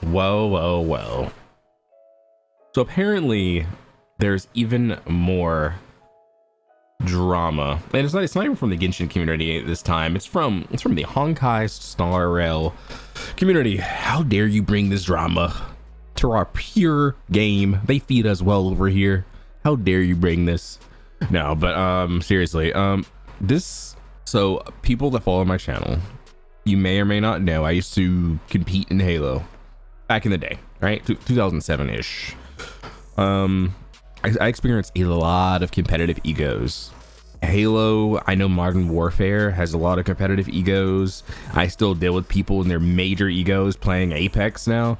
Whoa. So apparently there's even more drama, and it's not even from the Genshin community this time. It's from the Honkai Star Rail community. How dare you bring this drama to our pure game? They feed us well over here. How dare you bring this? No, but seriously, so people that follow my channel, you may or may not know I used to compete in Halo back in the day, right? 2007-ish. I experienced a lot of competitive egos. Halo, I know Modern Warfare has a lot of competitive egos. I still deal with people in their major egos playing Apex now.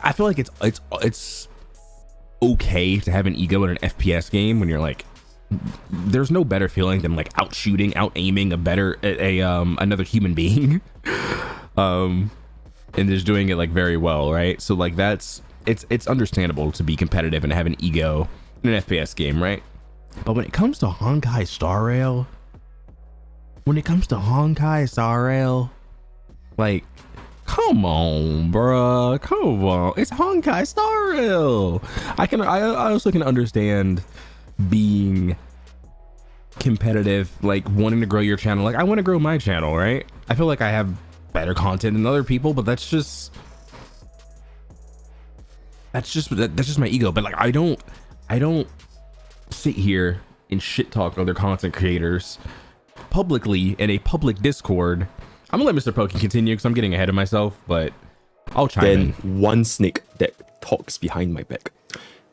I feel like it's okay to have an ego in an FPS game when you're like, there's no better feeling than like out shooting, out aiming another human being, and just doing it like very well, right? So like it's understandable to be competitive and have an ego in an FPS game, right? But when it comes to Honkai Star Rail, like, come on, bruh, come on, it's Honkai Star Rail. I also can understand being competitive, like wanting to grow your channel. Like I want to grow my channel, right? I feel like I have better content than other people, but that's just my ego. But like I don't sit here and shit talk other content creators publicly in a public Discord. I'm gonna let Mr. Pokey continue because I'm getting ahead of myself, but I'll chime in. One snake that talks behind my back.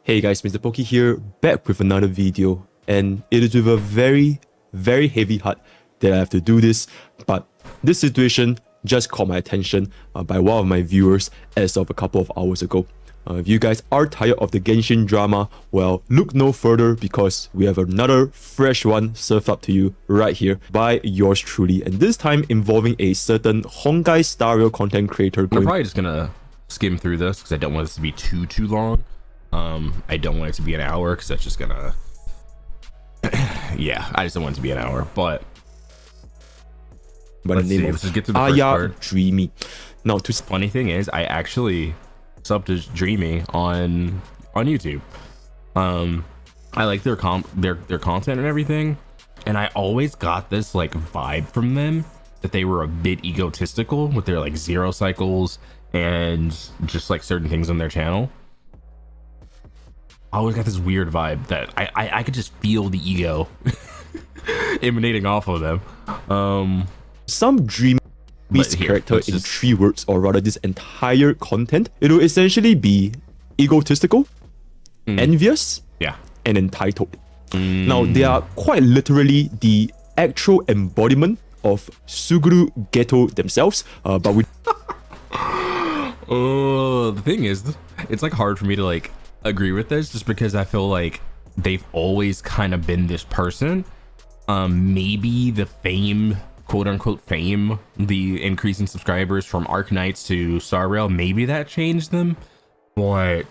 Hey guys, Mr. Pokey here, back with another video, and it is with a very, very heavy heart that I have to do this, but this situation just caught my attention by one of my viewers as of a couple of hours ago. If you guys are tired of the Genshin drama, well, look no further because we have another fresh one served up to you right here by yours truly, and this time involving a certain Honkai Star Rail content creator. I'm probably just gonna skim through this because I don't want this to be too long. I don't want it to be an hour because that's just gonna yeah, I just don't want it to be an hour. But let's just get to the first part. Dreamy. Now, funny thing is, I actually subbed to Dreamy on YouTube. I like their content and everything, and I always got this like vibe from them that they were a bit egotistical with their like zero cycles and just like certain things on their channel. I always got this weird vibe that I could just feel the ego emanating off of them. Some Dreamy character in 3 words, or rather this entire content, it will essentially be egotistical, envious, and entitled. Now, they are quite literally the actual embodiment of Suguru Ghetto themselves, but we the thing is, it's like hard for me to like agree with this just because I feel like they've always kind of been this person. Maybe the fame, quote unquote fame, the increase in subscribers from Arc Knights to Star Rail, maybe that changed them. But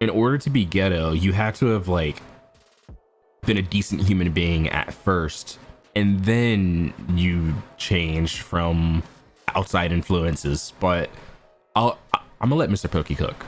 in order to be ghetto, you have to have like been a decent human being at first, and then you change from outside influences. But I'm gonna let Mr. Pokey cook.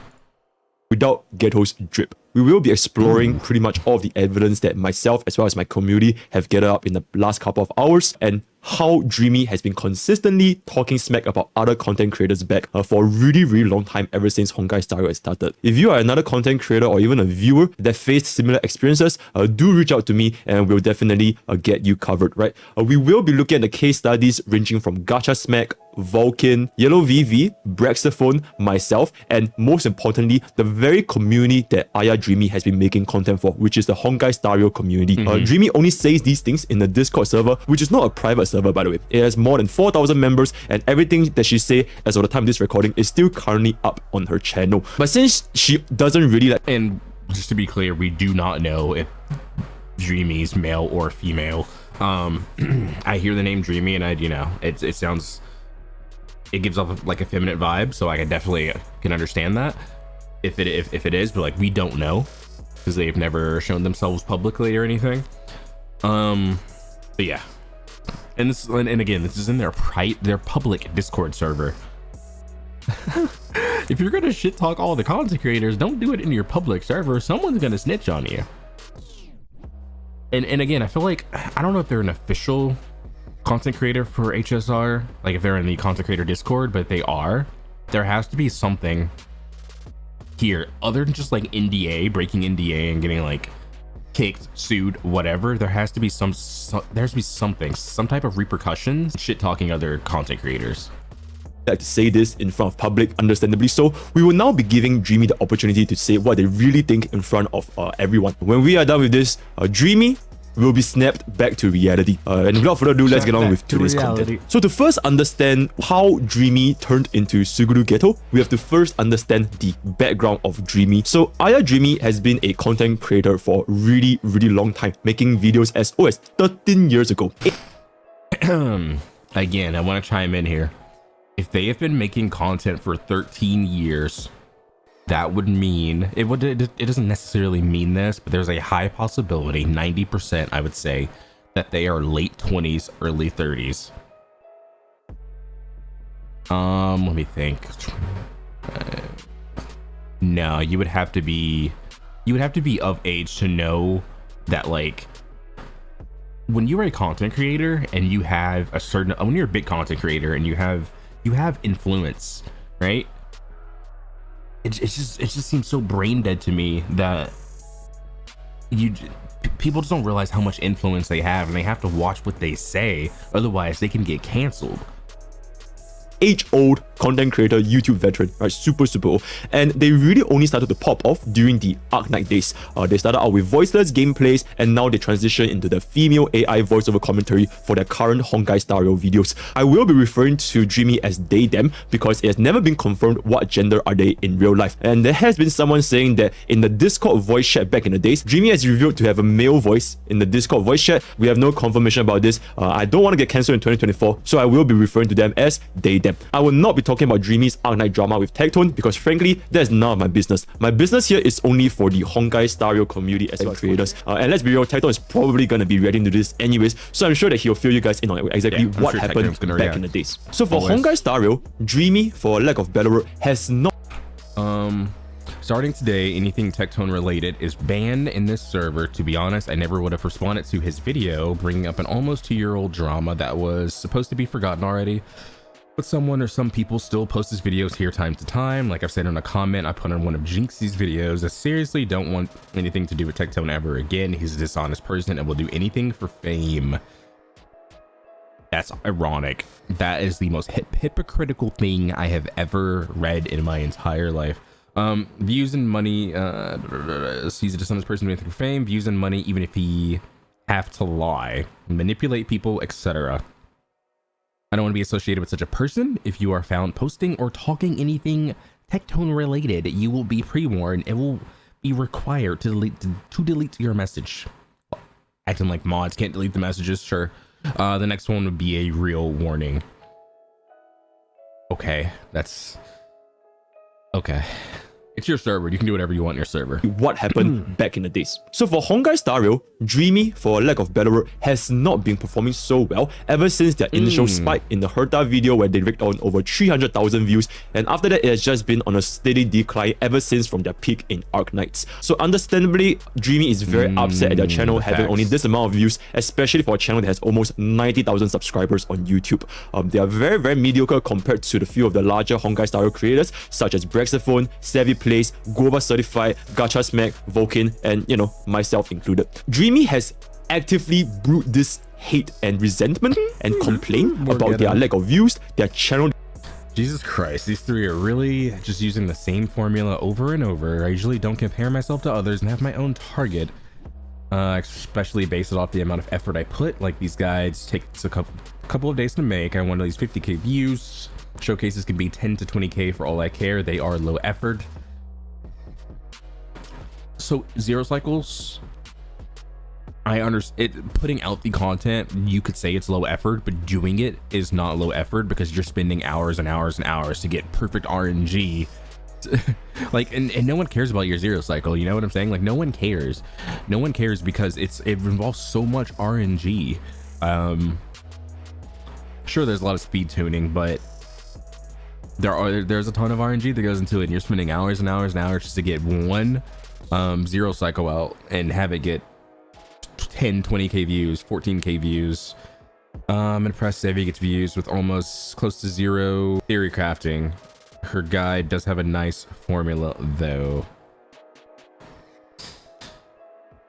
Without Ghetto's drip, we will be exploring pretty much all of the evidence that myself as well as my community have gathered up in the last couple of hours, and how Dreamy has been consistently talking smack about other content creators back for a really, really long time, ever since Honkai Star Rail has started. If you are another content creator or even a viewer that faced similar experiences, do reach out to me and we'll definitely get you covered, right? We will be looking at the case studies ranging from Gacha Smack, Vulcan, Yellow VV, Braxophone, myself, and most importantly, the very community that Aya Dreamy has been making content for, which is the Honkai Star Rail community. Dreamy only says these things in the Discord server, which is not a private server, by the way. It has more than 4,000 members, and everything that she say as of the time of this recording is still currently up on her channel. But since she doesn't really like, and just to be clear, we do not know if Dreamy's male or female. I hear the name Dreamy and it sounds, it gives off like a feminine vibe, so I can understand that if it is, but like we don't know because they've never shown themselves publicly or anything. But yeah, And this, and again, this is in their public Discord server. If you're gonna shit talk all the content creators, don't do it in your public server. Someone's gonna snitch on you. And again, I feel like, I don't know if they're an official content creator for HSR, like if they're in the content creator Discord, but if they are, there has to be something here other than just like NDA, breaking NDA and getting like kicked, sued, whatever. There has to be some type of repercussions shit talking other content creators. Like to say this in front of public, understandably so. We will now be giving Dreamy the opportunity to say what they really think in front of everyone. When we are done with this, Dreamy will be snapped back to reality. And without further ado, let's get on with today's content. So to first understand how Dreamy turned into Suguru Ghetto, we have to first understand the background of Dreamy. So Aya Dreamy has been a content creator for a really long time, making videos as old as 13 years ago. Again, I want to chime in here. If they have been making content for 13 years, that would mean it doesn't necessarily mean this, but there's a high possibility, 90% I would say, that they are late 20s, early 30s. Let me think. No, you would have to be of age to know that, like, when you are a content creator and you have a certain, when you're a big content creator and you have influence, right? It just seems so brain dead to me that people just don't realize how much influence they have, and they have to watch what they say, otherwise they can get canceled. Age-old content creator, YouTube veteran, right? Super old. And they really only started to pop off during the Arknight days. They started out with voiceless gameplays, and now they transition into the female AI voiceover commentary for their current Honkai Star Rail videos. I will be referring to Dreamy as they, them, because it has never been confirmed what gender are they in real life. And there has been someone saying that in the Discord voice chat back in the days, Dreamy has revealed to have a male voice in the Discord voice chat. We have no confirmation about this. I don't want to get cancelled in 2024, so I will be referring to them as they, them. I will not be talking about Dreamy's Arknight drama with Tectone because frankly, that is none of my business. My business here is only for the Honkai Star Rail community as well as creators. And let's be real, Tectone is probably going to be reacting to this anyways, so I'm sure that he'll fill you guys in on exactly what happened back in the days. So for Honkai Star Rail, Dreamy, for lack of better word, has not... Starting today, anything Tectone related is banned in this server. To be honest, I never would have responded to his video bringing up an almost 2-year-old drama that was supposed to be forgotten already. But someone or some people still post his videos here time to time. Like I've said in a comment I put on one of Jinxie's videos, I seriously don't want anything to do with Tectone ever again. He's a dishonest person and will do anything for fame. That's ironic. That is the most hypocritical thing I have ever read in my entire life. Views and money, he's a dishonest person doing anything for fame, views and money, even if he have to lie, manipulate people, etc. I don't want to be associated with such a person. If you are found posting or talking anything Tectone related, you will be pre-warned. It will be required to delete your message. Acting like mods can't delete the messages, sure. The next one would be a real warning. Okay, that's... okay. It's your server. You can do whatever you want in your server. What happened back in the days. So for Honkai Star Rail, Dreamy, for lack of better word, has not been performing so well ever since their initial spike in the Herta video where they raked on over 300,000 views, and after that it has just been on a steady decline ever since from their peak in Arknights. So understandably, Dreamy is very upset at their channel having only this amount of views, especially for a channel that has almost 90,000 subscribers on YouTube. They are very mediocre compared to the few of the larger Honkai Star Rail creators such as Brexaphone, Savvy Plays, Goba Certified, Gacha Smack, Vulcan, and you know, myself included. Dreamy has actively brewed this hate and resentment and complaint about their lack of views, their channel. Jesus Christ, these three are really just using the same formula over and over. I usually don't compare myself to others and have my own target, especially based off the amount of effort I put. Like these guides take a couple of days to make. I want at least 50k views. Showcases can be 10 to 20k for all I care. They are low effort. So Zero Cycles, I understand putting out the content, you could say it's low effort, but doing it is not low effort because you're spending hours and hours and hours to get perfect RNG. Like, and no one cares about your Zero Cycle, you know what I'm saying? Like, no one cares. No one cares because it involves so much RNG. Sure, there's a lot of speed tuning, but there's a ton of RNG that goes into it, and you're spending hours and hours and hours just to get one zero cycle out and have it get 10 20k views, 14k views. I'm gonna press save. He gets views with almost close to zero theory crafting. Her guide does have a nice formula though.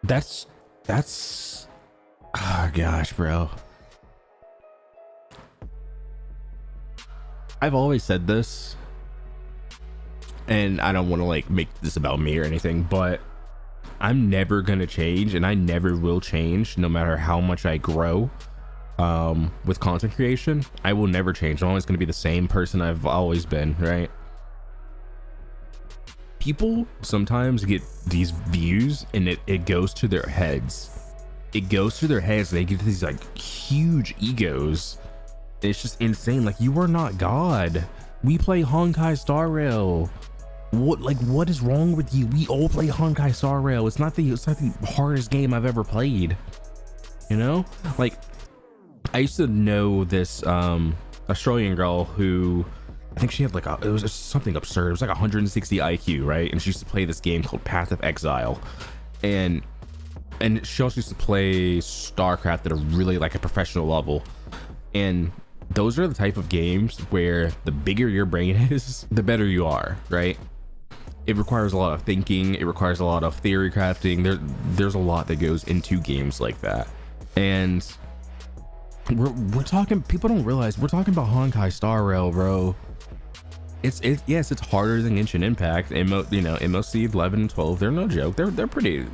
That's oh gosh, bro. I've always said this, and I don't want to like make this about me or anything, but I'm never gonna change, and I never will change, no matter how much I grow with content creation. I will never change. I'm always gonna be the same person I've always been, right? People sometimes get these views and it goes to their heads. It goes to their heads. They get these like huge egos. It's just insane. Like, you are not God. We play Honkai Star Rail. What is wrong with you? We all play Honkai Star Rail. It's not the hardest game I've ever played. You know? Like, I used to know this Australian girl who, I think she had like it was just something absurd. It was like 160 IQ, right? And she used to play this game called Path of Exile. And she also used to play StarCraft at a really like a professional level. And those are the type of games where the bigger your brain is, the better you are, right? It requires a lot of thinking. It requires a lot of theory crafting. There's a lot that goes into games like that. And we're talking, people don't realize we're talking about Honkai Star Rail, bro. Yes, it's harder than Genshin Impact. MOC 11 and 12, they're no joke. They're pretty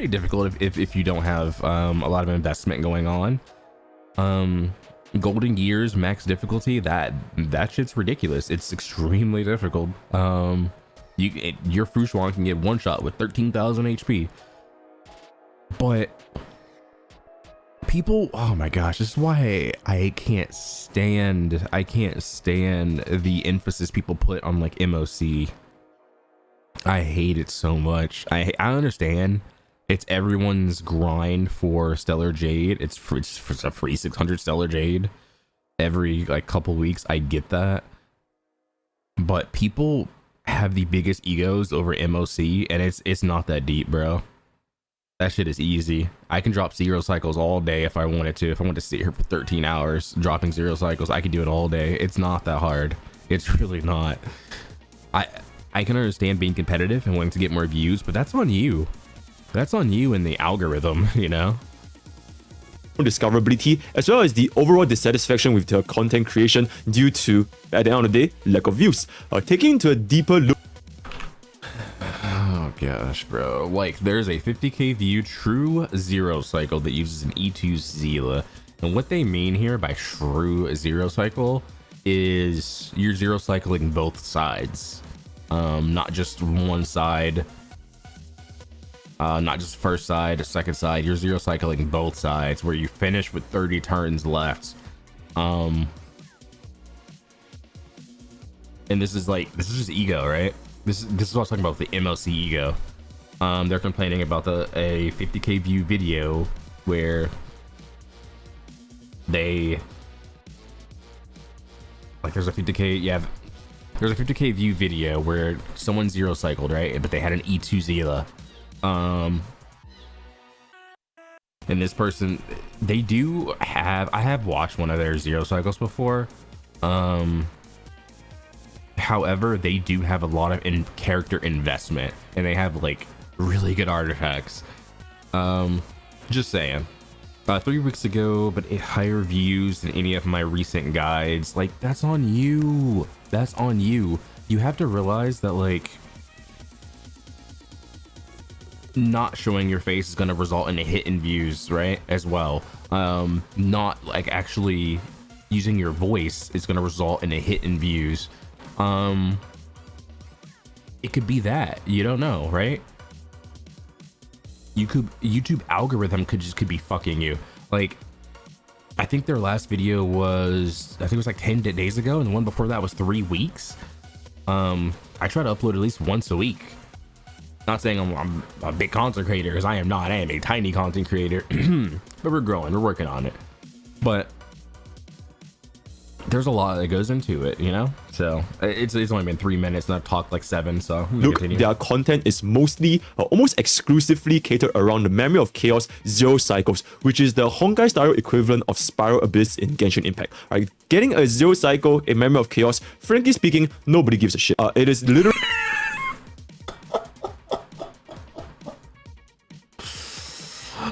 difficult if you don't have a lot of investment going on. Golden Gears max difficulty, that shit's ridiculous. It's extremely difficult. Your Fushuan can get one shot with 13,000 HP. But people, oh my gosh, this is why I can't stand the emphasis people put on like MOC. I hate it so much. I understand it's everyone's grind for Stellar Jade. It's a free 600 Stellar Jade every like couple weeks. I get that, but people have the biggest egos over MOC, and it's not that deep, bro. That shit is easy. I can drop zero cycles all day if I wanted to. If I wanted to sit here for 13 hours dropping zero cycles, I could do it all day. It's not that hard. It's really not. I can understand being competitive and wanting to get more views, but that's on you. That's on you and the algorithm, you know? Discoverability, as well as the overall dissatisfaction with the content creation due to, at the end of the day, lack of views. Taking into a deeper look. Oh gosh, bro. Like, there's a 50k view true zero cycle that uses an E2 Zila. And what they mean here by true zero cycle is you're zero cycling both sides. Not just one side. Not just first side, second side. You're zero cycling both sides, where you finish with 30 turns left. And this is just ego, right? This is what I was talking about with the MLC ego. They're complaining about a 50k view video where they like there's a 50k view video where someone zero cycled, right? But they had an E2 Zila. And this person, I have watched one of their zero cycles before. However, they do have a lot of character investment, and they have like really good artifacts. Just saying. 3 weeks ago, but it higher views than any of my recent guides. Like, that's on you. That's on you. You have to realize that, like, not showing your face is going to result in a hit in views, right? As well. Not like actually using your voice is going to result in a hit in views. It could be that, you don't know, right? YouTube algorithm could be fucking you. Like, I think their last video was, I think it was like 10 days ago, and the one before that was 3 weeks. I try to upload at least once a week. Not saying I'm a big content creator, because I am not. I am a tiny content creator. But we're growing, we're working on it. But there's a lot that goes into it, you know. So it's only been 3 minutes and I've talked like 7. So I'm gonna Look, continue. their content is mostly, almost exclusively catered around the Memory of Chaos Zero Cycles, which is the Honkai style equivalent of Spiral Abyss in Genshin Impact. Right, getting a Zero Cycle in Memory of Chaos, frankly speaking, nobody gives a shit. It is literally.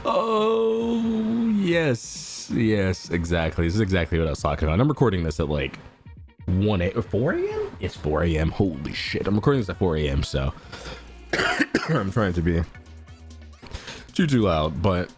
Oh yes, exactly. This is exactly what I was talking about. I'm recording this at like 4 a.m. It's 4 a.m. Holy shit! I'm recording this at 4 a.m. So I'm trying to be too loud, but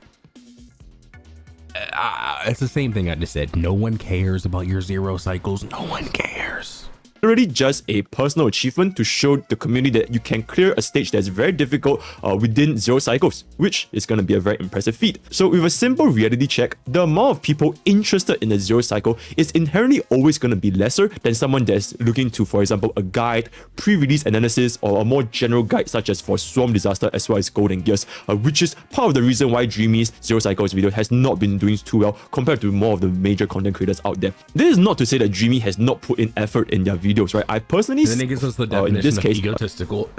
it's the same thing I just said. No one cares about your zero cycles. No one cares. Already just a personal achievement to show the community that you can clear a stage that's very difficult within 0 cycles, which is going to be a very impressive feat. So with a simple reality check, the amount of people interested in the 0 cycle is inherently always going to be lesser than someone that's looking to, for example, a guide, pre-release analysis, or a more general guide such as for Swarm Disaster as well as Golden Gears, which is part of the reason why Dreamy's 0 cycles video has not been doing too well compared to more of the major content creators out there. This is not to say that Dreamy has not put in effort in their videos, right? I personally, and then it gives us the definition of egotistical,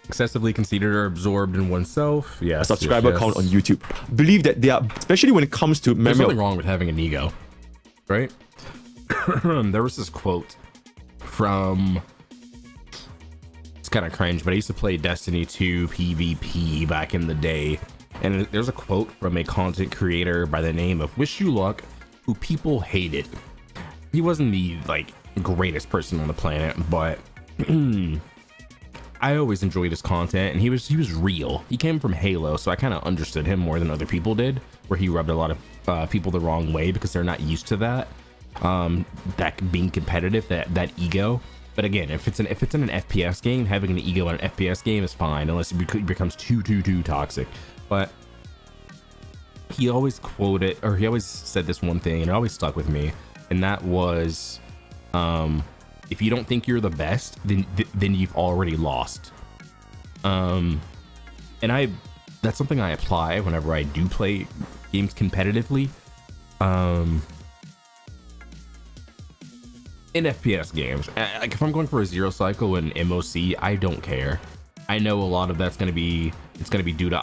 excessively conceited or absorbed in oneself. Yeah, subscriber count on YouTube. Believe that they are, especially when it comes to memory. There's nothing wrong with having an ego, right? There was this quote from, it's kind of cringe, but I used to play Destiny 2 PvP back in the day, and there's a quote from a content creator by the name of Wish You Luck, who people hated. He wasn't the like greatest person on the planet, but I always enjoyed his content, and he was real. He came from Halo, so I kind of understood him more than other people did, where he rubbed a lot of people the wrong way because they're not used to that being competitive, that ego. But again, if it's in an FPS game, having an ego in an FPS game is fine, unless it becomes too toxic. But he always quoted, or he always said this one thing, and it always stuck with me, and that was, if you don't think you're the best, then you've already lost. And that's something I apply whenever I do play games competitively. In FPS games, like if I'm going for a 0 cycle in MOC, I don't care. I know a lot of that's it's gonna be due to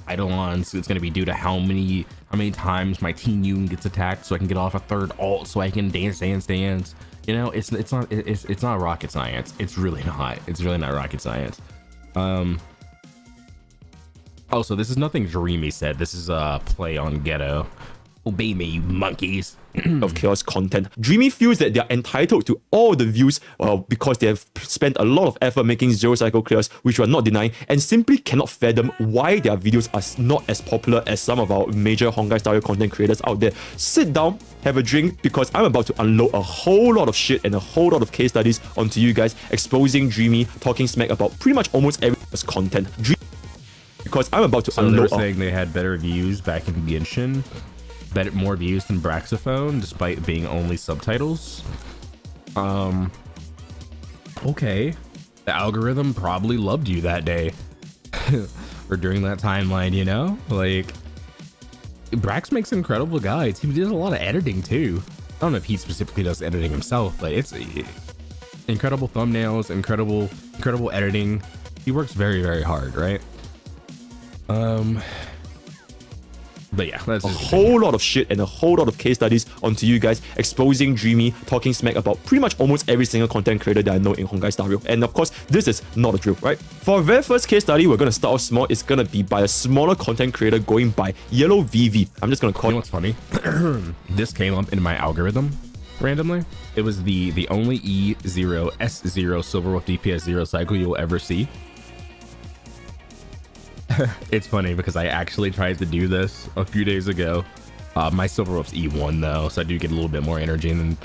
Eidolons. It's gonna be due to how many times my team unit gets attacked, so I can get off a third ult, so I can dance. You know, it's not rocket science. It's really not. It's really not rocket science. Also, this is nothing Dreamy said. This is a play on Ghetto. Obey me, you monkeys. Of Chaos content. Dreamy feels that they are entitled to all the views because they have spent a lot of effort making 0 cycle clears, which we are not denying, and simply cannot fathom why their videos are not as popular as some of our major Honkai style content creators out there. Sit down, have a drink, because I'm about to unload a whole lot of shit and a whole lot of case studies onto you guys, exposing Dreamy, talking smack about pretty much almost everyone's content. Because I'm about to unload. They're saying they had better views back in Genshin. More views than Braxophone, despite being only subtitles. Okay, the algorithm probably loved you that day or during that timeline, you know. Like, Brax makes incredible guides. He does a lot of editing too. I don't know if he specifically does editing himself, but it's incredible thumbnails, incredible editing. He works very hard, right? But yeah, that's a whole lot of shit and a whole lot of case studies onto you guys, exposing Dreamy, talking smack about pretty much almost every single content creator that I know in Honkai Star Rail. And of course, this is not a drill, right? For our very first case study, we're going to start off small. It's going to be by a smaller content creator going by Yellow VV. I'm just going to call it. You know what's funny? This came up in my algorithm randomly. It was the only E0 S0 Silverwolf DPS 0 cycle you'll ever see. It's funny because I actually tried to do this a few days ago. My Silverwolf's E1 though, so I do get a little bit more energy than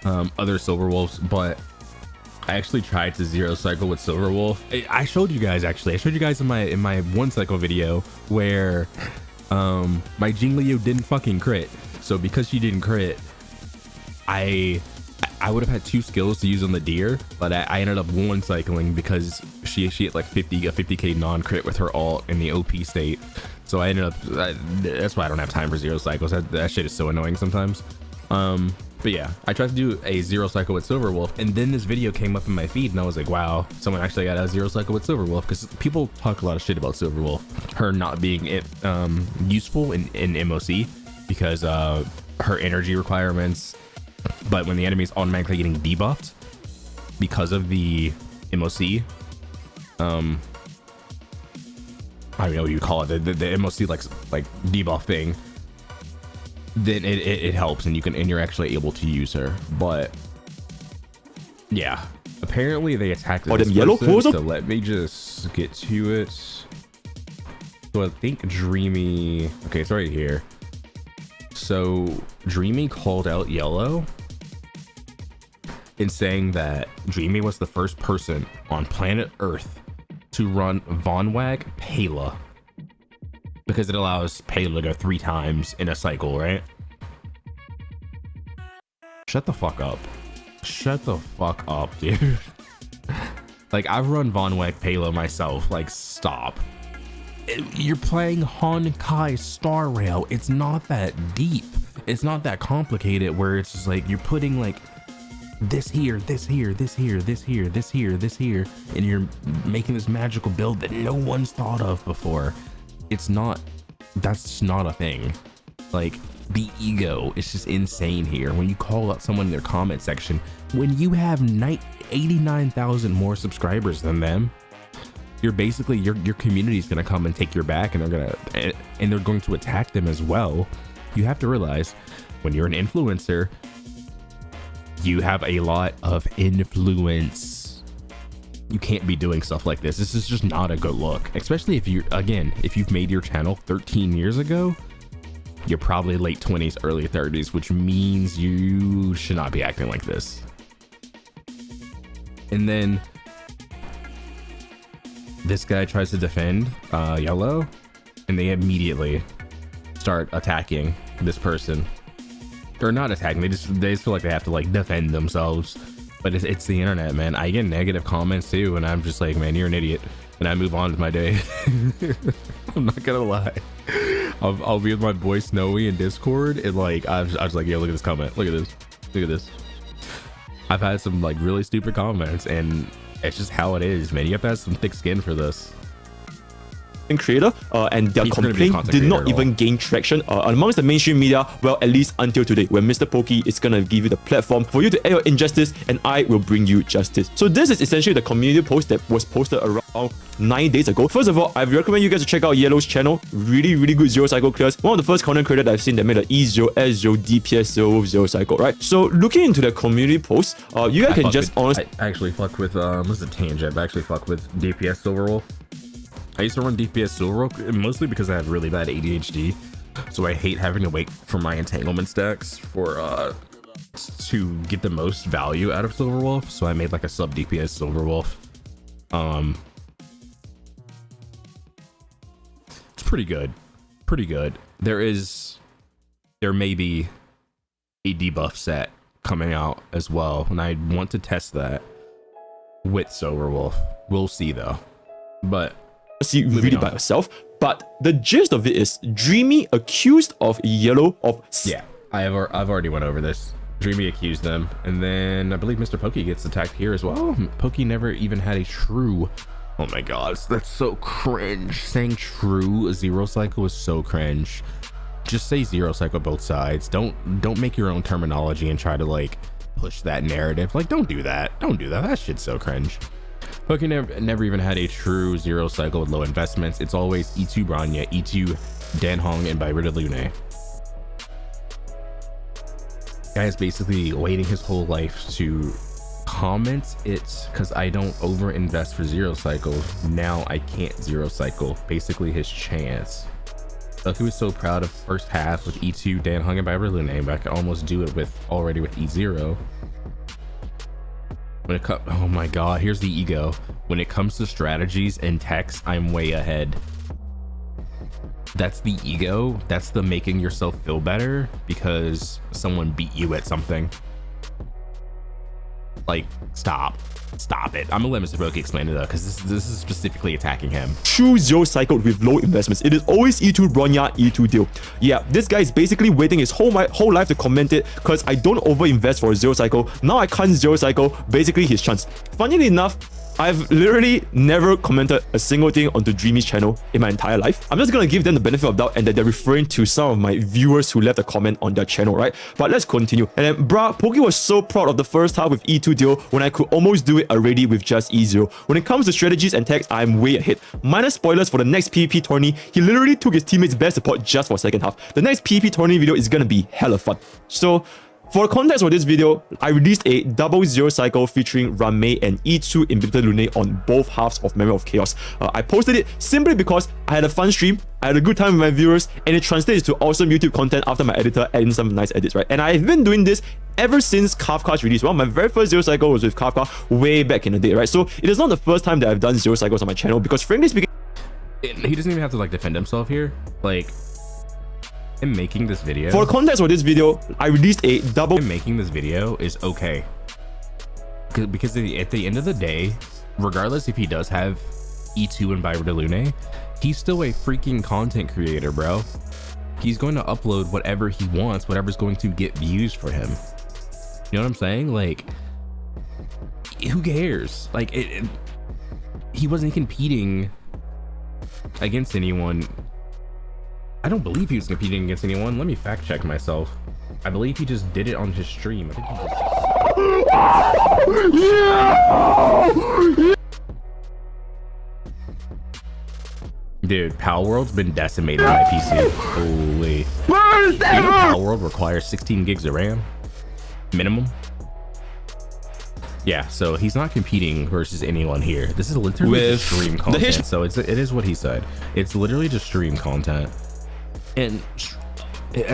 other Silverwolves, but I actually tried to 0 cycle with Silverwolf. I showed you guys in my 1 cycle video where my Jingliu didn't fucking crit. So because she didn't crit, I would have had 2 skills to use on the deer, but I ended up 1 cycling because she had like a 50k non-crit with her ult in the OP state. So I ended up, that's why I don't have time for 0 cycles. That shit is so annoying sometimes. But yeah, I tried to do a zero cycle with Silverwolf, and then this video came up in my feed, and I was like, wow, someone actually got a zero cycle with Silverwolf, because people talk a lot of shit about Silverwolf, her not being useful in MOC because her energy requirements, but when the enemy is automatically getting debuffed because of the MOC, I don't know what you call it, the MOC like debuff thing, then it helps, and you're actually able to use her. But yeah, apparently they attacked this them yellow person, so let me just get to it. So I think Dreamy, okay, it's right here. So Dreamy called out Yellow in saying that Dreamy was the first person on planet Earth to run Von Wag Pela, because it allows Pela to go 3 times in a cycle, right? Shut the fuck up. Shut the fuck up, dude. Like, I've run Von Wag Pela myself. Like, stop. You're playing Honkai Star Rail. It's not that deep. It's not that complicated where it's just like you're putting like this here, this here, this here, this here, this here, this here, and you're making this magical build that no one's thought of before. It's not, that's not a thing. Like, the ego is just insane here. When you call out someone in their comment section, when you have 89,000 more subscribers than them, you're basically, your community is going to come and take your back, and they're going to attack them as well. You have to realize, when you're an influencer, you have a lot of influence. You can't be doing stuff like this. This is just not a good look, especially if you've made your channel 13 years ago. You're probably late 20s, early 30s, which means you should not be acting like this. And then this guy tries to defend Yellow, and they immediately start attacking this person. Or not attacking, they just feel like they have to like defend themselves. But it's the internet, man. I get negative comments too, and I'm just like, man, you're an idiot, and I move on with my day. I'm not gonna lie. I'll be with my boy Snowy in Discord, and like I was like, yo, look at this comment, look at this, look at this. I've had some like really stupid comments, and it's just how it is, man. You have to have some thick skin for this. Creator, and their complaint did not even gain traction amongst the mainstream media, well, at least until today, when Mr. Pokey is gonna give you the platform for you to air your injustice, and I will bring you justice. So this is essentially the community post that was posted around 9 days ago. First of all, I recommend you guys to check out Yellow's channel. Really good zero cycle clears. One of the first content creators that I've seen that made an E0, S0, DPS 0 cycle, right? So looking into the community post, you guys can just honestly... I actually fuck with, this is a tangent, but I actually fuck with DPS Silverwolf. I used to run DPS Silverwolf mostly because I have really bad ADHD, so I hate having to wait for my entanglement stacks for to get the most value out of Silverwolf. So I made like a sub DPS Silverwolf. It's pretty good, pretty good. There may be a debuff set coming out as well, and I want to test that with Silverwolf. We'll see though, but. See really by herself, but the gist of it is Dreamy accused of Yellow of... Yeah, I've already went over this. Dreamy accused them, and then I believe Mr. Pokey gets attacked here as well. Pokey never even had a true... Oh my god, that's so cringe. Saying true zero cycle is so cringe. Just say zero cycle both sides. Don't make your own terminology and try to like push that narrative. Like, don't do that. Don't do that. That shit's so cringe. Pokey never even had a true zero cycle with low investments. It's always E2 Branya, E2 Danhong, and Byrita Lune. Guy is basically waiting his whole life to comment it because I don't over invest for zero cycle. Now I can't zero cycle. Basically his chance. Pokey was so proud of first half with E2 Danhong and Byrita Lune, but I could almost do it already with E0. When it comes, oh my god, here's the ego. When it comes to strategies and techs, I'm way ahead. That's the ego. That's the making yourself feel better because someone beat you at something. Like, stop it. I'm gonna let Mr. Pokey explain it though, because this is specifically attacking him. True zero cycle with low investments. It is always E2 Bronya, E2 deal. Yeah, this guy is basically waiting his whole life to comment it because I don't over invest for a zero cycle. Now I can't zero cycle, basically his chance. Funnily enough, I've literally never commented a single thing onto Dreamy's channel in my entire life. I'm just gonna give them the benefit of doubt and that they're referring to some of my viewers who left a comment on their channel, right? But let's continue. And then, bruh, Pokey was so proud of the first half with E2 deal when I could almost do it already with just E0. When it comes to strategies and techs, I'm way ahead. Minor spoilers for the next PvP tourney, he literally took his teammates' best support just for second half. The next PvP tourney video is gonna be hella fun. So, for context for this video, I released a double zero cycle featuring Ramei and E2 in Victor Lune on both halves of Memory of Chaos. I posted it simply because I had a fun stream, I had a good time with my viewers, and it translates to awesome YouTube content after my editor added some nice edits, right? And I've been doing this ever since Kafka's release. Well, my very first zero cycle was with Kafka way back in the day, right? So it is not the first time that I've done zero cycles on my channel because frankly speaking, he doesn't even have to like defend himself here. Like, him making this video, for context for this video, I released a double. Him making this video is okay because at the end of the day, regardless if he does have E2 and Byron de Lune, he's still a freaking content creator, bro. He's going to upload whatever he wants, whatever's going to get views for him. You know what I'm saying? Like, who cares? Like, he wasn't competing against anyone. I don't believe he was competing against anyone. Let me fact check myself. I believe he just did it on his stream. I think he just... Dude, Pal World's been decimating my PC. Holy. You know Pal World requires 16 gigs of RAM? Minimum? Yeah, so he's not competing versus anyone here. This is literally just stream content. So it is what he said. It's literally just stream content. And you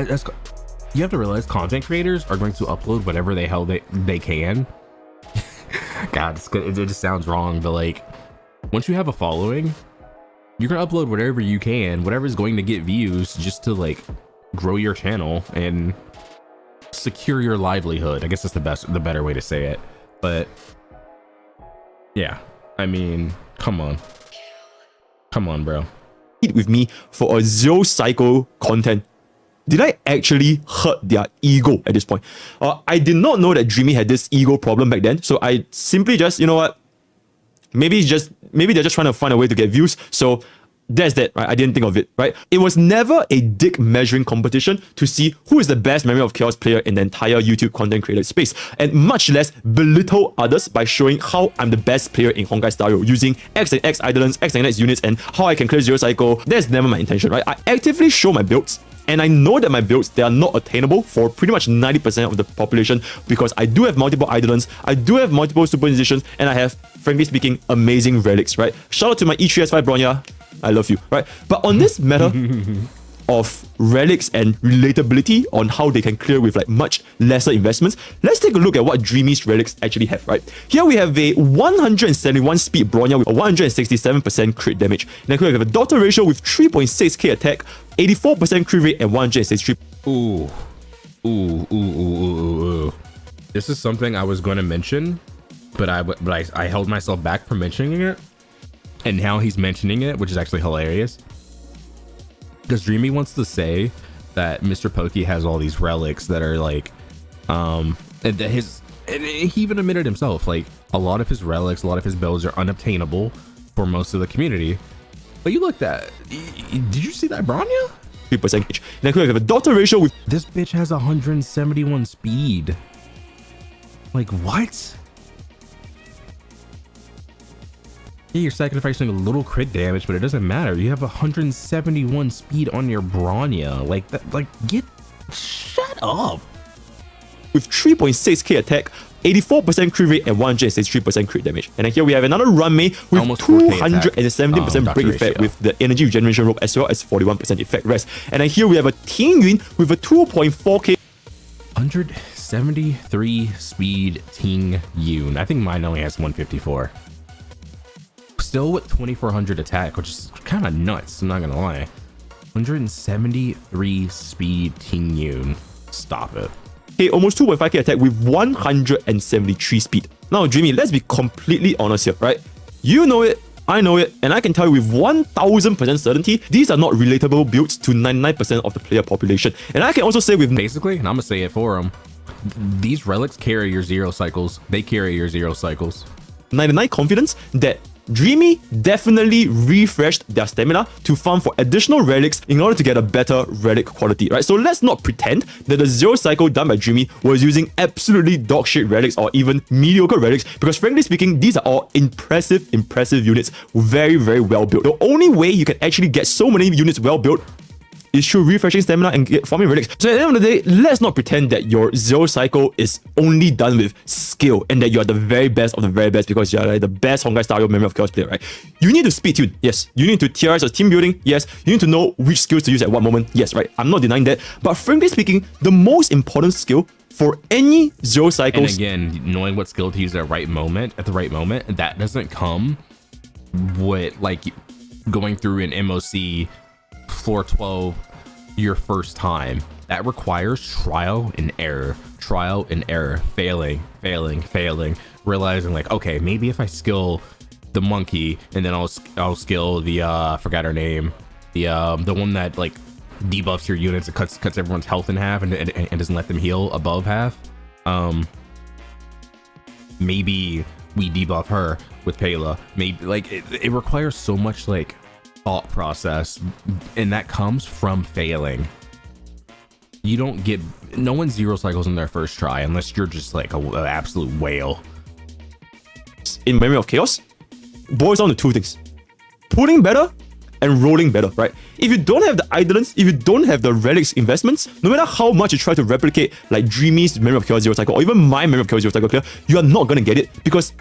have to realize content creators are going to upload whatever the hell they can. God, it just sounds wrong, but like, once you have a following, you're gonna upload whatever you can, whatever's going to get views, just to like grow your channel and secure your livelihood. I guess that's the better way to say it. But yeah, I mean, come on, bro. With me for a zero cycle content. Did I actually hurt their ego at this point? I did not know that Dreamy had this ego problem back then, so I simply just, you know what, maybe they're just trying to find a way to get views, so that's that, right? I didn't think of it, right? It was never a dick measuring competition to see who is the best Memory of Chaos player in the entire YouTube content creator space, and much less belittle others by showing how I'm the best player in Honkai Star Rail using X and X Eidolons, X and X units, and how I can clear zero cycle. That's never my intention, right? I actively show my builds, and I know that my builds, they are not attainable for pretty much 90% of the population because I do have multiple Eidolons, I do have multiple superpositions, and I have, frankly speaking, amazing relics, right? Shout out to my E3S5 Bronya. I love you, right? But on this matter of relics and relatability on how they can clear with like much lesser investments, let's take a look at what Dreamy's relics actually have, right? Here we have a 171 speed Bronya with a 167% crit damage. And then we have a daughter ratio with 3.6k attack, 84% crit rate, and 163. Ooh. This is something I was going to mention, but I held myself back from mentioning it. And now he's mentioning it, which is actually hilarious. Because Dreamy wants to say that Mr. Pokey has all these relics that are like, and he even admitted himself, like a lot of his relics, a lot of his builds are unobtainable for most of the community. But you looked at, did you see that Bronya? 3% each. Then we have a daughter ratio with this bitch has 171 speed. Like what? Yeah, you're sacrificing a little crit damage, but it doesn't matter. You have 171 speed on your Bronya. Like that, like shut up. With 3.6k attack, 84% crit rate, and 163% crit damage. And then here we have another Ramei with 217% break effect with the energy regeneration rope as well as 41% effect rest. And then here we have a Ting Yun with a 2.4k 173 speed Ting Yun. I think mine only has 154. Still with 2400 attack, which is kind of nuts, I'm not gonna lie. 173 speed Ting Yun. Stop it. 2.5k, almost 2.5k attack with 173 speed. Now, Dreamy, let's be completely honest here, right? You know it, I know it, and I can tell you with 1000% certainty, these are not relatable builds to 99% of the player population. And I can also say with basically, and I'm gonna say it for them, these relics carry your 0 cycles. They carry your 0 cycles. 99 confidence that Dreamy definitely refreshed their stamina to farm for additional relics in order to get a better relic quality, right? So let's not pretend that the 0 cycle done by Dreamy was using absolutely dog shit relics or even mediocre relics, because frankly speaking, these are all impressive units, very, very well built. The only way you can actually get so many units well built is through refreshing stamina and farming relics. So at the end of the day, let's not pretend that your 0 cycle is only done with skill and that you're the very best of the very best because you're like the best Honkai style Memory of Chaos player, right? You need to speed tune, yes. You need to TRS your team building, yes. You need to know which skills to use at what moment, yes, right? I'm not denying that. But frankly speaking, the most important skill for any 0 cycles... And again, knowing what skill to use at the right moment, that doesn't come with like going through an MOC floor 12 your first time. That requires trial and error, failing, realizing like, okay, maybe if I skill the monkey and then I'll skill the I forgot her name, the one that like debuffs your units and cuts everyone's health in half and doesn't let them heal above half. Maybe we debuff her with Pela. Maybe like it requires so much like thought process, and that comes from failing. You don't get no one 0 cycles in their first try unless you're just like an absolute whale. In Memory of Chaos boils down to 2 things: putting better and rolling better, right? If you don't have the idleness, if you don't have the relics investments, no matter how much you try to replicate like Dreamy's Memory of Chaos 0 cycle or even my Memory of Chaos 0 cycle clear, you are not gonna get it because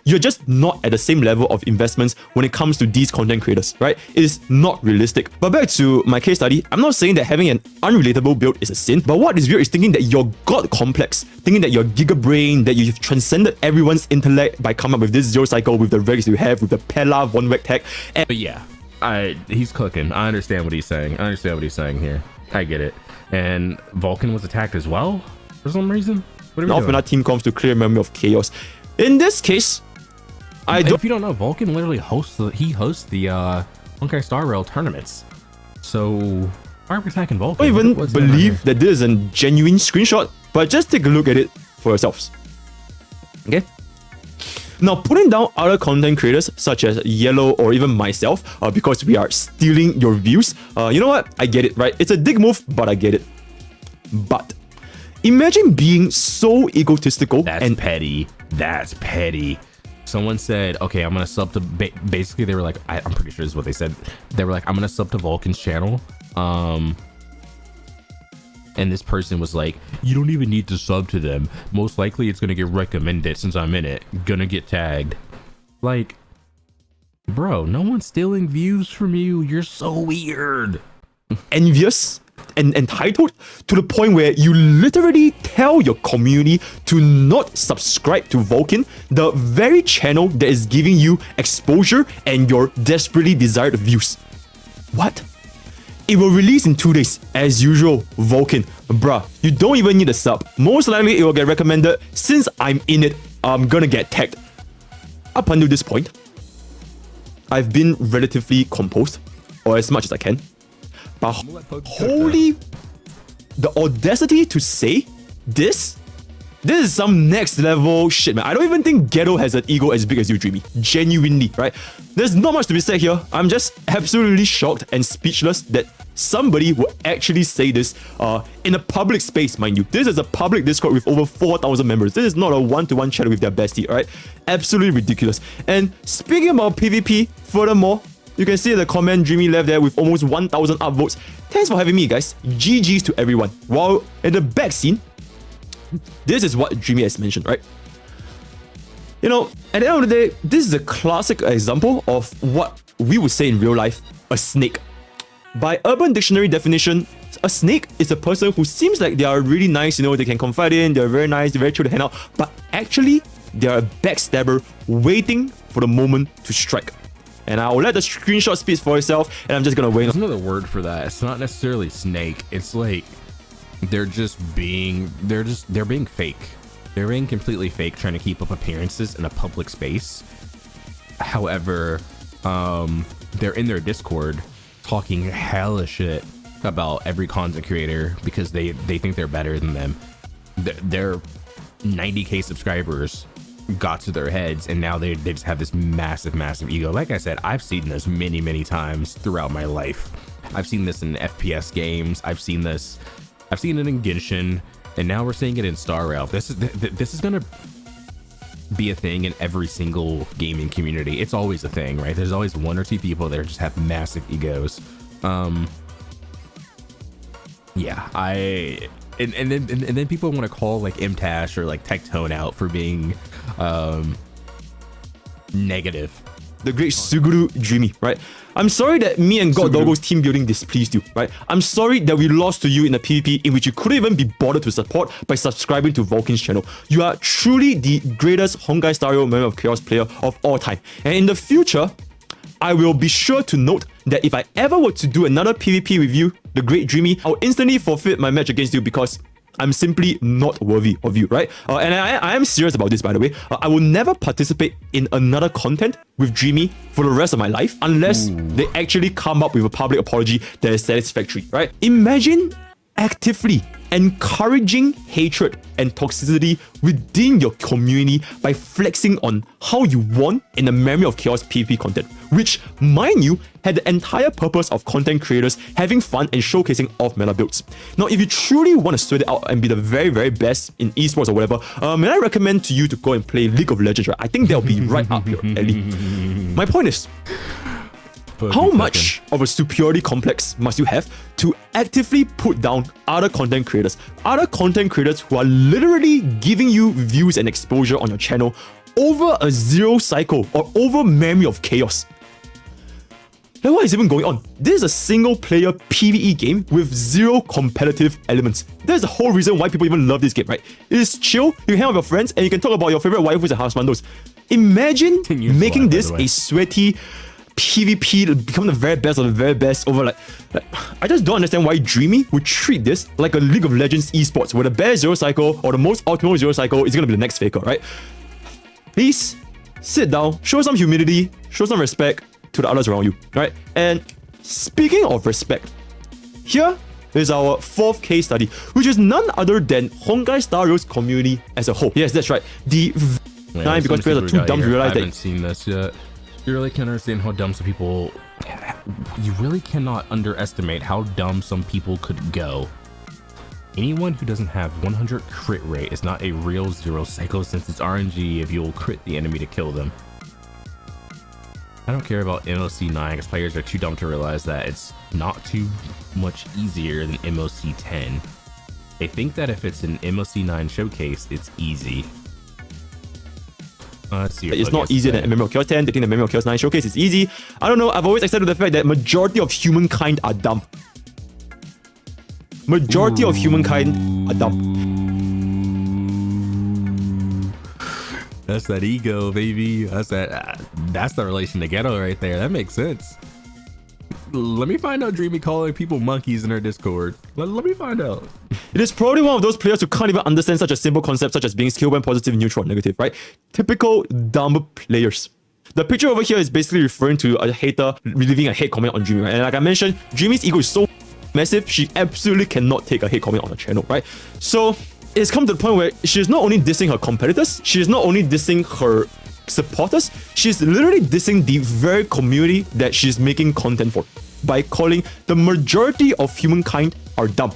you're just not at the same level of investments when it comes to these content creators, right? It is not realistic. But back to my case study, I'm not saying that having an unrelatable build is a sin, but what is weird is thinking that you're god complex, thinking that you're giga brain, that you've transcended everyone's intellect by coming up with this 0 cycle with the relics you have, with the Pela, Von Wek tech. But yeah, he's cooking. I understand what he's saying. Here. I get it. And Vulcan was attacked as well for some reason. What are we doing? When our team comes to clear Memory of Chaos. In this case, if you don't know, Vulcan literally hosts the Honkai Star Rail tournaments. So why are we attacking Vulcan? I don't even believe that this is a genuine screenshot, but just take a look at it for yourselves. Okay? Now, putting down other content creators such as Yellow or even myself, because we are stealing your views, you know what? I get it, right? It's a dick move, but I get it. But imagine being so egotistical. That's petty. That's petty. Someone said, okay, I'm gonna sub to basically they were like, I'm pretty sure this is what they said. They were like, I'm gonna sub to Vulcan's channel. And this person was like, you don't even need to sub to them. Most likely it's gonna get recommended since I'm in it. Gonna get tagged. Like, bro, no one's stealing views from you. You're so weird. Envious and entitled to the point where you literally tell your community to not subscribe to Vulcan, the very channel that is giving you exposure and your desperately desired views. What? It will release in 2 days. As usual, Vulcan. Bruh, you don't even need a sub. Most likely it will get recommended. Since I'm in it, I'm gonna get tagged. Up until this point, I've been relatively composed, or as much as I can. But holy, the audacity to say this is some next level shit, man. I don't even think Ghetto has an ego as big as you, Dreamy. Genuinely, right? There's not much to be said here. I'm just absolutely shocked and speechless that somebody would actually say this in a public space, mind you. This is a public Discord with over 4,000 members. This is not a one-to-one chat with their bestie, right? Absolutely ridiculous. And speaking about PvP, furthermore, you can see the comment Dreamy left there with almost 1,000 upvotes. Thanks for having me, guys. GG's to everyone. While in the back scene, this is what Dreamy has mentioned, right? You know, at the end of the day, this is a classic example of what we would say in real life, a snake. By Urban Dictionary definition, a snake is a person who seems like they are really nice, you know, they can confide in, they're very nice, they're very chill to hang out, but actually, they are a backstabber waiting for the moment to strike. And I'll let the screenshot speak for itself, and I'm just gonna wait. There's another word for that. It's not necessarily snake. It's like they're being fake. They're being completely fake, trying to keep up appearances in a public space. However, they're in their Discord talking hella shit about every content creator because they think they're better than them. Their 90K subscribers got to their heads, and now they just have this massive ego. Like I said, I've seen this many times throughout my life. I've seen this in FPS games. I've seen it in Genshin, and now we're seeing it in Star Rail. This is gonna be a thing in every single gaming community. It's always a thing, right? There's always one or two people that just have massive egos. Yeah, and then people want to call like MTash or like Tectone out for being negative. The great Suguru Dreamy, right? I'm sorry that me and God Doggo's team building displeased you, right? I'm sorry that we lost to you in a PvP in which you couldn't even be bothered to support by subscribing to Vulcan's channel. You are truly the greatest Honkai Star Rail Memory of Chaos player of all time. And in the future, I will be sure to note that if I ever were to do another PvP with you, the great Dreamy, I'll instantly forfeit my match against you because I'm simply not worthy of you, right? And I am serious about this, by the way. I will never participate in another content with Dreamy for the rest of my life unless they actually come up with a public apology that is satisfactory, right? Imagine actively encouraging hatred and toxicity within your community by flexing on how you won in the Memory of Chaos PvP content, which, mind you, had the entire purpose of content creators having fun and showcasing off-meta builds. Now, if you truly want to sweat it out and be the very best in esports or whatever, may I recommend to you to go and play League of Legends, right? I think that'll be right up your alley. My point is, how much of a superiority complex must you have to actively put down other content creators who are literally giving you views and exposure on your channel over a zero cycle or over Memory of Chaos? Like, what is even going on? This is a single player PvE game with zero competitive elements. That's the whole reason why people even love this game, right? It is chill, you can hang out with your friends, and you can talk about your favorite waifus and husbandos. Imagine making this a sweaty PvP, become the very best of the very best over like I just don't understand why Dreamy would treat this like a League of Legends esports where the best zero cycle or the most optimal zero cycle is gonna be the next faker, right? Please sit down, show some humility, show some respect to the others around you, right? And speaking of respect, here is our fourth case study, which is none other than Honkai Star Rail's community as a whole. Yes, that's right. The nine because players are too dumb to realize that. I haven't seen this yet. You really can't understand how dumb some people. You really cannot underestimate how dumb some people could go. Anyone who doesn't have 100 crit rate is not a real zero cycle, since it's RNG if you'll crit the enemy to kill them. I don't care about MOC 9 because players are too dumb to realize that it's not too much easier than MOC 10. They think that if it's an MOC 9 showcase, it's easy. Let's see. It's not easier than Memory of Chaos 10. They think the Memory of Chaos 9 showcase is easy. I don't know. I've always accepted the fact that majority of humankind are dumb. Majority of humankind are dumb. That's that ego, baby. That's the relation to ghetto right there. That makes sense. Let me find out Dreamy calling people monkeys in her Discord. Let me find out. It is probably one of those players who can't even understand such a simple concept such as being skill when positive, neutral, negative, right? Typical dumb players. The picture over here is basically referring to a hater leaving a hate comment on Dreamy, right? And like I mentioned, Dreamy's ego is so massive, she absolutely cannot take a hate comment on her channel, right? So it's come to the point where she's not only dissing her competitors, she's not only dissing her supporters, she's literally dissing the very community that she's making content for by calling the majority of humankind are dumb.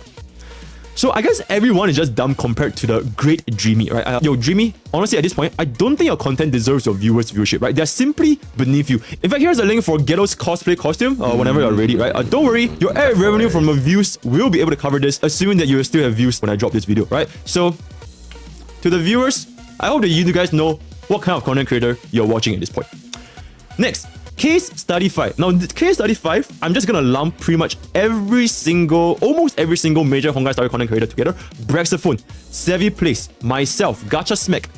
So I guess everyone is just dumb compared to the great Dreamy, right? Yo, Dreamy, honestly at this point, I don't think your content deserves your viewers' viewership, right? They're simply beneath you. In fact, here's a link for Ghetto's cosplay costume whenever you're ready, right? Don't worry, your ad revenue from the views will be able to cover this, assuming that you will still have views when I drop this video, right? So, to the viewers, I hope that you guys know what kind of content creator you're watching at this point. Next, case study 5. Now, case study 5, I'm just gonna lump pretty much almost every single major Honkai Star Rail content creator together. Braxaphone, Savvy Place, myself, Gacha Smack,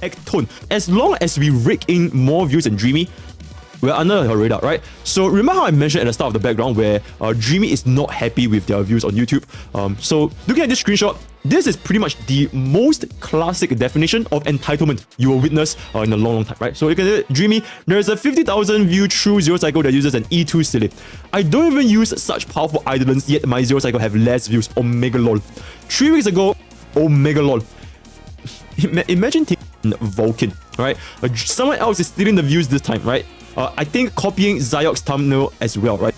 Tectone. As long as we rake in more views than Dreamy, we're under her radar, right? So remember how I mentioned at the start of the background where Dreamy is not happy with their views on YouTube. So looking at this screenshot, this is pretty much the most classic definition of entitlement you will witness in a long time, right? So look at it, Dreamy, there's a 50,000 view true Zero Cycle that uses an E2 silly. I don't even use such powerful idlers, yet my Zero Cycle have less views. Omega lol. 3 weeks ago, Omega lol. Imagine Vulcan, right? Someone else is stealing the views this time, right? I think copying Zyok's thumbnail as well, right?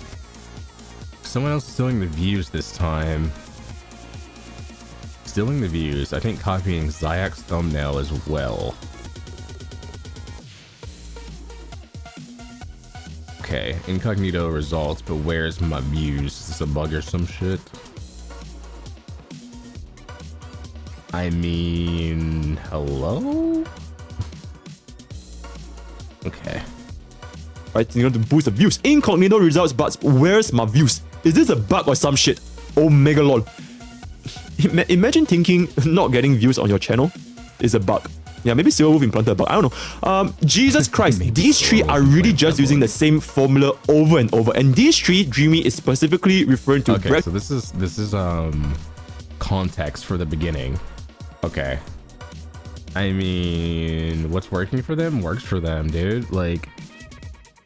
Someone else is stealing the views this time. Stealing the views. I think copying Zyok's thumbnail as well. Okay, incognito results, but where's my views? Is this a bug or some shit? I mean, hello? Okay. Right, you know, to boost the views. Incognito results, but where's my views? Is this a bug or some shit? Omega lol. Imagine thinking not getting views on your channel is a bug. Yeah, maybe Silver Wolf implanted a bug. I don't know. Jesus Christ, these three are really just using the same formula over and over. And these three, Dreamy is specifically referring to. Okay, so this is context for the beginning. Okay. I mean, what's working for them works for them, dude. Like,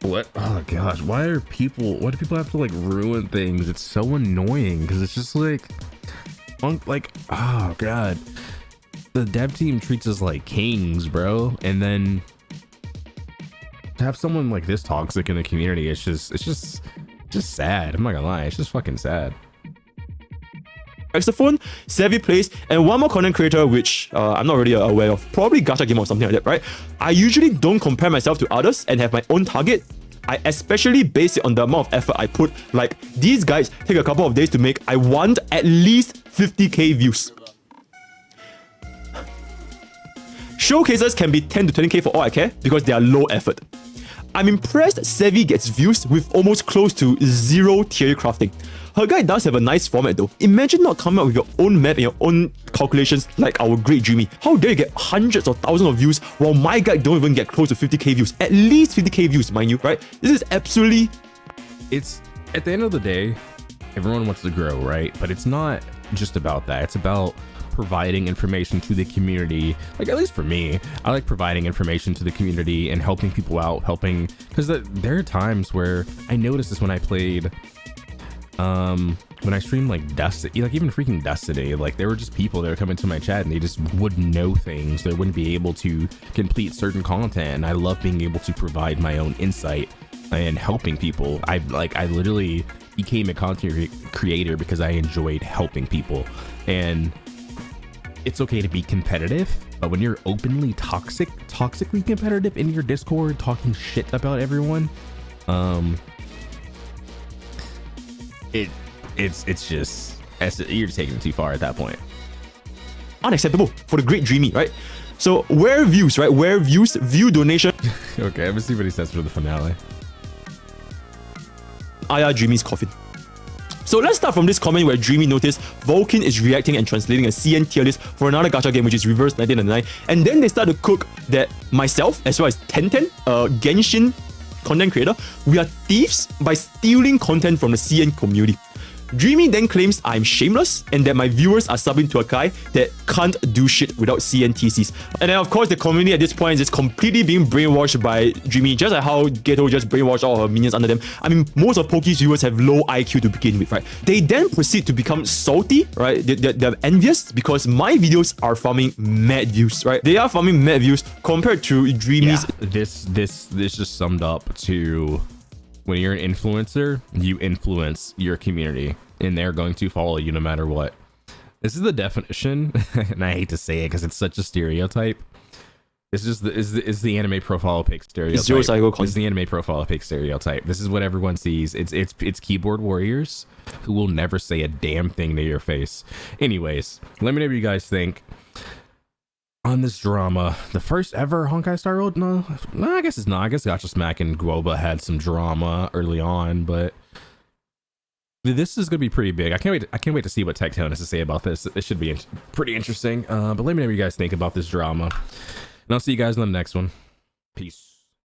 what? Oh gosh, why do people have to like ruin things? It's so annoying because it's just like, oh god, the dev team treats us like kings, bro. And then to have someone like this toxic in the community, it's just sad. I'm not gonna lie, it's just fucking sad. Saxophone, Savvy Plays, and one more content creator which I'm not really aware of. Probably Gacha Game or something like that, right? I usually don't compare myself to others and have my own target. I especially base it on the amount of effort I put. Like, these guys take a couple of days to make. I want at least 50k views. Showcases can be 10 to 20k for all I care because they are low effort. I'm impressed Savvy gets views with almost close to zero theory crafting. Her guide does have a nice format though. Imagine not coming up with your own map and your own calculations like our great Dreamy. How dare you get hundreds or thousands of views while my guide don't even get close to 50k views. At least 50k views, mind you, right? This is absolutely... It's, at the end of the day, everyone wants to grow, right? But it's not just about that. It's about providing information to the community. Like, at least for me, I like providing information to the community and helping people out, because there are times where I noticed this when I played, when I streamed like Destiny, like even freaking Destiny, like there were just people that would come into my chat and they just wouldn't know things. They wouldn't be able to complete certain content. And I love being able to provide my own insight and helping people. I literally became a content creator because I enjoyed helping people. And it's okay to be competitive, but when you're openly toxically competitive in your Discord, talking shit about everyone, it's just, you're taking it too far at that point. Unacceptable for the great Dreamy, right? So where views, right? Where views, view donation. Okay, let's see what he says for the finale. Dreamy's coffin. So let's start from this comment where Dreamy noticed Vulcan is reacting and translating a CN tier list for another gacha game which is Reverse 1999, and then they start to cook that myself as well as Tenten, a Genshin content creator, we are thieves by stealing content from the CN community. Dreamy then claims I'm shameless and that my viewers are subbing to a guy that can't do shit without CNTCs. And then of course the community at this point is completely being brainwashed by Dreamy, just like how Ghetto just brainwashed all her minions under them. I mean, most of Poke's viewers have low IQ to begin with, right? They then proceed to become salty, right? They're envious because my videos are farming mad views, right? They are farming mad views compared to Dreamy's. Yeah, this just summed up to when you're an influencer, you influence your community and they're going to follow you no matter what. This is the definition, and I hate to say it because it's such a stereotype. This is the anime profile pic stereotype. This is the anime profile pic stereotype. This is what everyone sees. It's keyboard warriors who will never say a damn thing to your face. Anyways, let me know what you guys think on this drama. The first ever Honkai Star Road? No, I guess it's not. I guess Gacha Smack and Guoba had some drama early on, but this is gonna be pretty big. I can't wait to see what Tectone has to say about this. It should be pretty interesting. But let me know what you guys think about this drama, and I'll see you guys in the next one. Peace.